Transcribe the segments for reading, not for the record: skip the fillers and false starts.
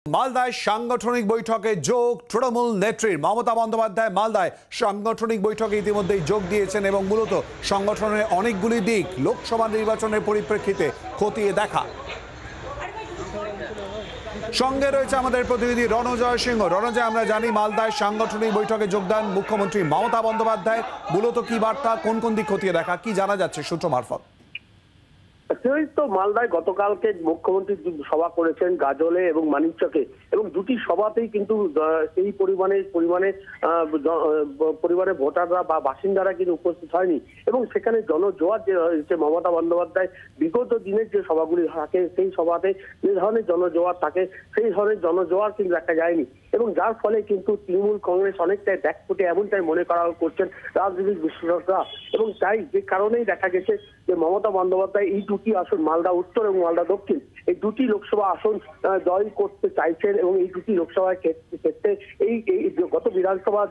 মালদায় সাংগঠনিক বৈঠকে যোগ তৃণমূল নেত্রীর। মমতা বন্দ্যোপাধ্যায় মালদায় সাংগঠনিক বৈঠকে ইতিমধ্যেই যোগ দিয়েছেন এবং মূলত সংগঠনের অনেকগুলি দিক লোকসভা নির্বাচনের পরিপ্রেক্ষিতে খতিয়ে দেখা। সঙ্গে রয়েছে আমাদের প্রতিনিধি রণজয় সিংহ। রণজয়, আমরা জানি মালদায় সাংগঠনিক বৈঠকে যোগদান মুখ্যমন্ত্রী মমতা বন্দ্যোপাধ্যায়, মূলত কি বার্তা, কোন কোন দিক খতিয়ে দেখা, কি জানা যাচ্ছে সূত্র মারফত? তো মালদায় গতকালকে মুখ্যমন্ত্রী সভা করেছেন গাজলে এবং মানিকচকে, এবং দুটি সভাতেই কিন্তু সেই পরিমাণে ভোটাররা বা বাসিন্দারা কিন্তু উপস্থিত হয়নি, এবং সেখানে জনজোয়ার যে হয়েছে মমতা বন্দ্যোপাধ্যায় বিগত দিনের যে সভাগুলি থাকে সেই সভাতে যে ধরনের জনজোয়ার থাকে সেই ধরনের জনজোয়ার কিন্তু দেখা যায়নি, এবং যার ফলে কিন্তু তৃণমূল কংগ্রেস অনেকটাই ব্যাকফুটে এমনটাই মনে করা করছেন রাজনৈতিক বিশ্লেষকরা। এবং তাই যে কারণেই দেখা গেছে যে মমতা বন্দ্যোপাধ্যায় এই দুটি আসন মালদা উত্তর এবং মালদা দক্ষিণ এই দুটি লোকসভা আসন জয় করতে চাইছেন, এবং এই দুটি লোকসভার ক্ষেত্রে এই গত বিধানসভা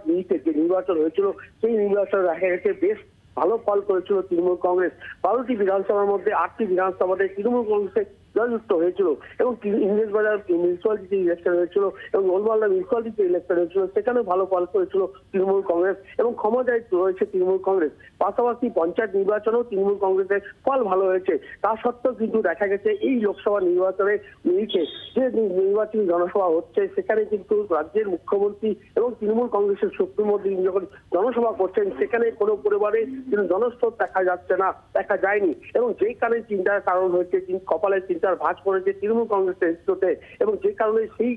যে নির্বাচন হয়েছিল সেই নির্বাচনে দেখা গেছে বেশ ভালো ফল করেছিল তৃণমূল কংগ্রেস। 12টি বিধানসভার মধ্যে 8টি বিধানসভাতে তৃণমূল কংগ্রেসের জয়যুক্ত হয়েছিল, এবং ইংরেজবাজার মিউনিসিপ্যালিটি ইলেকশন হয়েছিল এবং ওলমালদা মিউনিসিপ্যালিটি ইলেকশন হয়েছিল, সেখানে ভালো ফল করেছিল তৃণমূল কংগ্রেস এবং ক্ষমতায় রয়েছে তৃণমূল কংগ্রেস। পাশাপাশি পঞ্চায়েত নির্বাচনেও তৃণমূল কংগ্রেসের ফল ভালো হয়েছে। তা সত্ত্বেও কিন্তু দেখা গেছে এই লোকসভা নির্বাচনে নিরিখে যে নির্বাচনী জনসভা হচ্ছে সেখানে কিন্তু রাজ্যের মুখ্যমন্ত্রী এবং তৃণমূল কংগ্রেসের সুপ্রিমো যখন জনসভা করছেন সেখানে কোনো পরিবারে জনস্রোত দেখা যাচ্ছে না, দেখা যায়নি, এবং যেই কারণে চিন্তার কারণ হয়েছে কপালে চিন্তার ভাঁজ পড়েছে তৃণমূল কংগ্রেসের নেতৃত্বে, এবং যে কারণে সেই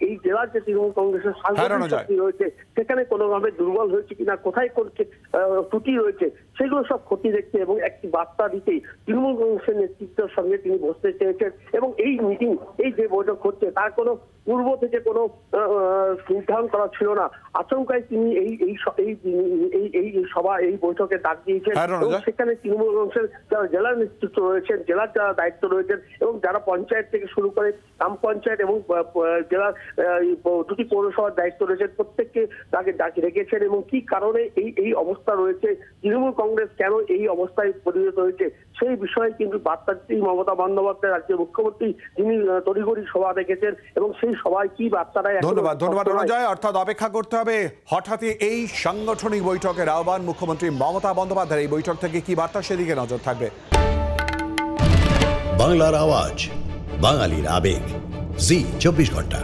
এই জেলার যে তৃণমূল কংগ্রেসের সাংগঠনিক শক্তি রয়েছে সেখানে কোনোভাবে দুর্বল হয়েছে কিনা, কোথায় ত্রুটি রয়েছে সেগুলো সব ক্ষতি দেখতে এবং একটি বার্তা দিতেই তৃণমূল কংগ্রেসের নেতৃত্বের সঙ্গে তিনি বসতে চেয়েছেন, এবং এই মিটিং এই যে বৈঠক হচ্ছে তার কোনো পূর্ব থেকে কোনো নির্ধারণ করা ছিল না। আচমকায় তিনি এই সভা এই বৈঠকে ডাক দিয়েছেন, এবং সেখানে তৃণমূল কংগ্রেসের যারা জেলার নেতৃত্ব রয়েছেন, জেলার যারা দায়িত্ব রয়েছেন এবং যারা পঞ্চায়েত থেকে শুরু করে গ্রাম পঞ্চায়েত এবং জেলার দুটি পৌরসভার দায়িত্ব রয়েছেন প্রত্যেককে তাকে ডাকে রেখেছেন, এবং কি কারণে এই অবস্থা রয়েছে, তৃণমূল কংগ্রেস কেন এই অবস্থায় পরিণত হয়েছে সেই বিষয়ে কিন্তু বার্তা দিতেই মমতা বন্দ্যোপাধ্যায় রাজ্যের মুখ্যমন্ত্রী তিনি তড়িঘড়ি সভা রেখেছেন, এবং সেই সভায় কি বার্তাটা। ধন্যবাদ রণজয়। অর্থাৎ অপেক্ষা করতে হবে হঠাৎই এই সাংগঠনিক বৈঠকের আহ্বান মুখ্যমন্ত্রী মমতা বন্দ্যোপাধ্যায়ের। এই বৈঠক থেকে কি বার্তা সেদিকে নজর থাকবে। বাংলার আওয়াজ, বাঙালির আবেগ, জি 24 ঘন্টা।